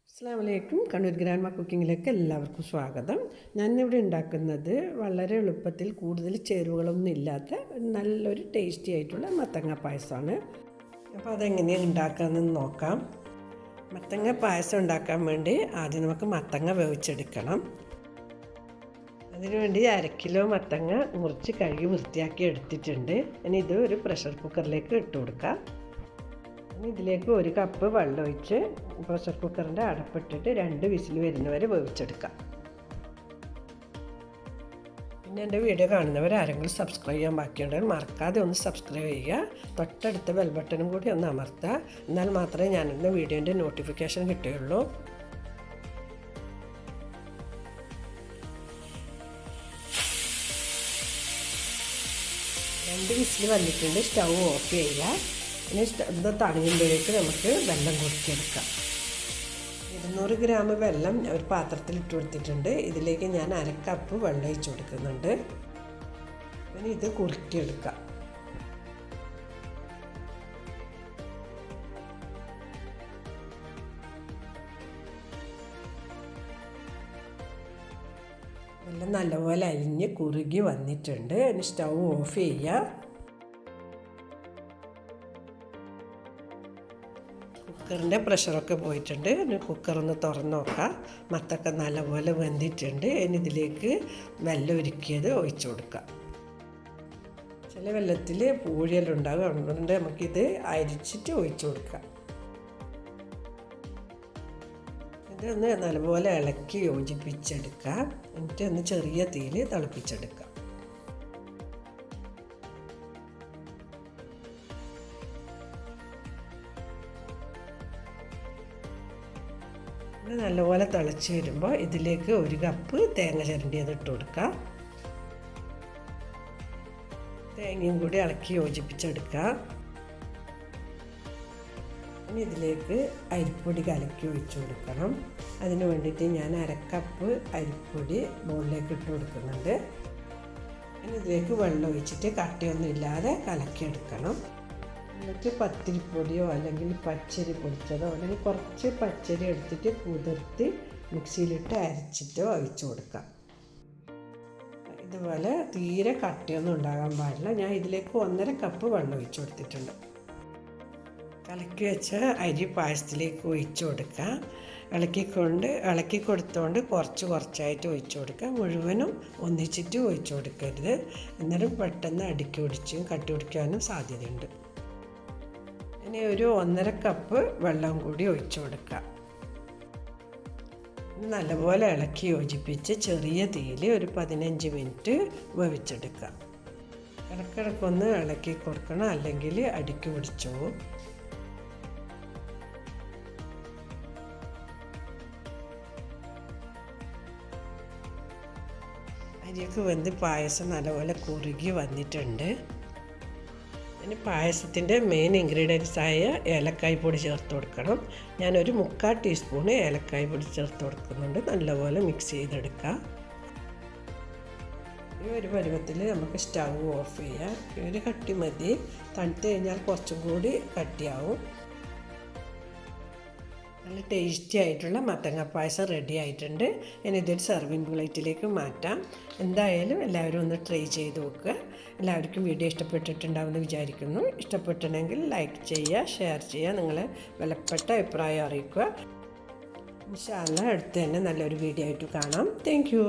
അസ്സലാമലൈക്കും. കണ്ണൂർ ഗ്രാൻഡ്മ കുക്കിങ്ങിലേക്ക് എല്ലാവർക്കും സ്വാഗതം. ഞാനിവിടെ ഉണ്ടാക്കുന്നത് വളരെ എളുപ്പത്തിൽ കൂടുതൽ ചേരുവകളൊന്നും ഇല്ലാത്ത നല്ലൊരു ടേസ്റ്റി ആയിട്ടുള്ള മത്തങ്ങ പായസമാണ്. അപ്പോൾ അതെങ്ങനെയാണ് ഉണ്ടാക്കാമെന്ന് നോക്കാം. മത്തങ്ങ പായസം ഉണ്ടാക്കാൻ വേണ്ടി ആദ്യം നമുക്ക് മത്തങ്ങ വേവിച്ചെടുക്കണം. അതിനുവേണ്ടി 1/2 കിലോ മത്തങ്ങ മുറിച്ച് കഴുകി വൃത്തിയാക്കി എടുത്തിട്ടുണ്ട്. ഇനി ഇത് ഒരു പ്രഷർ കുക്കറിലേക്ക് ഇട്ട് കൊടുക്കാം. ഇതിലേക്ക് 1 കപ്പ് വെള്ളം ഒഴിച്ച് പ്രഷർ കുക്കറിൻ്റെ അടപ്പിട്ടിട്ട് 2 വിസിൽ വരുന്നവരെ വേവിച്ചെടുക്കാം. പിന്നെ എൻ്റെ വീഡിയോ കാണുന്നവർ ആരെങ്കിലും സബ്സ്ക്രൈബ് ചെയ്യാൻ ബാക്കിയുണ്ടെങ്കിൽ മറക്കാതെ ഒന്ന് സബ്സ്ക്രൈബ് ചെയ്യുക. തൊട്ടടുത്ത ബെൽ ബട്ടണും കൂടി ഒന്ന് അമർത്തുക. എന്നാൽ മാത്രമേ ഞാനിന്ന് വീഡിയോൻ്റെ നോട്ടിഫിക്കേഷൻ കിട്ടുകയുള്ളൂ. രണ്ട് വിസിൽ വന്നിട്ടുണ്ട്. സ്റ്റൗ ഓഫ് ചെയ്യുക. ഇനി ഇത് തണിയുമ്പോഴേക്ക് നമുക്ക് വെള്ളം കുറുക്കിയെടുക്കാം. 200 ഗ്രാം വെള്ളം ഒരു പാത്രത്തിൽ ഇട്ട് കൊടുത്തിട്ടുണ്ട്. ഇതിലേക്ക് ഞാൻ 1/2 കപ്പ് വെള്ളം ഒഴിച്ച് കൊടുക്കുന്നുണ്ട്. ഇനി ഇത് കുറുക്കിയെടുക്കാം. വെള്ളം നല്ലപോലെ അലിഞ്ഞ് കുറുകി വന്നിട്ടുണ്ട്. ഇനി സ്റ്റൗ ഓഫ് ചെയ്യുക. കുക്കറിൻ്റെ പ്രഷറൊക്കെ പോയിട്ടുണ്ട്. ഇനി കുക്കറൊന്ന് തുറന്ന് നോക്കാം. മത്തൊക്കെ നല്ലപോലെ വെന്തിട്ടുണ്ട്. ഇനി ഇതിലേക്ക് വെള്ളം ഉരുക്കിയത് ഒഴിച്ചു കൊടുക്കാം. ചില വെള്ളത്തിൽ പൂഴിയെല്ലാം ഉണ്ടാകും, അതുകൊണ്ട് നമുക്കിത് അരിച്ചിട്ട് ഒഴിച്ചു കൊടുക്കാം. ഇതൊന്ന് നല്ലപോലെ ഇളക്കി യോജിപ്പിച്ചെടുക്കാം. എന്നിട്ട് ഒന്ന് ചെറിയ തീയിൽ തിളപ്പിച്ചെടുക്കാം. നല്ലപോലെ തിളച്ച് വരുമ്പോൾ ഇതിലേക്ക് 1 കപ്പ് തേങ്ങ ചിരണ്ടിയത് ഇട്ട് കൊടുക്കാം. തേങ്ങയും കൂടി ഇളക്കി യോജിപ്പിച്ചെടുക്കാം. ഇനി ഇതിലേക്ക് അരിപ്പൊടി കലക്കി ഒഴിച്ചു കൊടുക്കണം. അതിന് വേണ്ടിയിട്ട് ഞാൻ 1/2 കപ്പ് അരിപ്പൊടി ബോളിലേക്ക് ഇട്ട് കൊടുക്കുന്നുണ്ട്. ഇനി ഇതിലേക്ക് വെള്ളം ഒഴിച്ചിട്ട് കട്ടിയൊന്നും ഇല്ലാതെ കലക്കിയെടുക്കണം. എന്നിട്ട് പത്തിരിപ്പൊടിയോ അല്ലെങ്കിൽ പച്ചരി പൊടിച്ചതോ അല്ലെങ്കിൽ കുറച്ച് പച്ചരി എടുത്തിട്ട് കുതിർത്തി മിക്സിയിലിട്ട് അരച്ചിട്ടോ ഒഴിച്ചു കൊടുക്കാം. ഇതുപോലെ തീരെ കട്ടിയൊന്നും ഉണ്ടാകാൻ പാടില്ല. ഞാൻ ഇതിലേക്ക് 1/2 കപ്പ് വെള്ളം ഒഴിച്ചു കൊടുത്തിട്ടുണ്ട്. കലക്കി വെച്ച അരി പായസത്തിലേക്ക് ഒഴിച്ചു കൊടുക്കാം. ഇളക്കി കൊടുത്തുകൊണ്ട് കുറച്ചായിട്ട് ഒഴിച്ചു കൊടുക്കുക. മുഴുവനും ഒന്നിച്ചിട്ട് ഒഴിച്ചു കൊടുക്കരുത്. എന്നാലും പെട്ടെന്ന് അടുക്കി പിടിച്ചും കട്ടി പിടിക്കാനും സാധ്യതയുണ്ട്. ഇനി ഒരു 1/2 കപ്പ് വെള്ളം കൂടി ഒഴിച്ചു കൊടുക്കാം. നല്ലപോലെ ഇളക്കി യോജിപ്പിച്ച് ചെറിയ തീയിൽ ഒരു 15 മിനിറ്റ് വേവിച്ചെടുക്കാം. ഇടയ്ക്കിടയ്ക്കൊന്ന് ഇളക്കി കൊടുക്കണം, അല്ലെങ്കിൽ അടുക്കി പിടിച്ചു. അരിയൊക്കെ വെന്ത് പായസം നല്ലപോലെ കുറുകി വന്നിട്ടുണ്ട്. ഇനി പായസത്തിൻ്റെ മെയിൻ ഇൻഗ്രീഡിയൻസ് ആയ ഏലക്കായ് പൊടി ചേർത്ത് കൊടുക്കണം. ഞാനൊരു 3/4 ടീസ്പൂണ് ഏലക്കായ് പൊടി ചേർത്ത് കൊടുക്കുന്നുണ്ട്. നല്ലപോലെ മിക്സ് ചെയ്തെടുക്കാം. ഈ ഒരു പരുവത്തിൽ നമുക്ക് സ്റ്റൗ ഓഫ് ചെയ്യാം. ഒരു കട്ടി മതി. തണുത്ത് കഴിഞ്ഞാൽ കുറച്ചും കൂടി കട്ടിയാവും. നല്ല ടേസ്റ്റി ആയിട്ടുള്ള മത്തങ്ങ പായസം റെഡി ആയിട്ടുണ്ട്. ഇനി ഇതൊരു സെർവിങ് പ്ലേറ്റിലേക്ക് മാറ്റാം. എന്തായാലും എല്ലാവരും ഒന്ന് ട്രൈ ചെയ്ത് നോക്കുക. എല്ലാവർക്കും വീഡിയോ ഇഷ്ടപ്പെട്ടിട്ടുണ്ടാവുമെന്ന് വിചാരിക്കുന്നു. ഇഷ്ടപ്പെട്ടിട്ടുണ്ടെങ്കിൽ ലൈക്ക് ചെയ്യുക, ഷെയർ ചെയ്യുക, നിങ്ങളെ വിലപ്പെട്ട അഭിപ്രായം അറിയിക്കുക. ഇൻഷാ അല്ലാഹ് അടുത്ത് തന്നെ നല്ലൊരു വീഡിയോ ആയിട്ട് കാണാം. Thank you.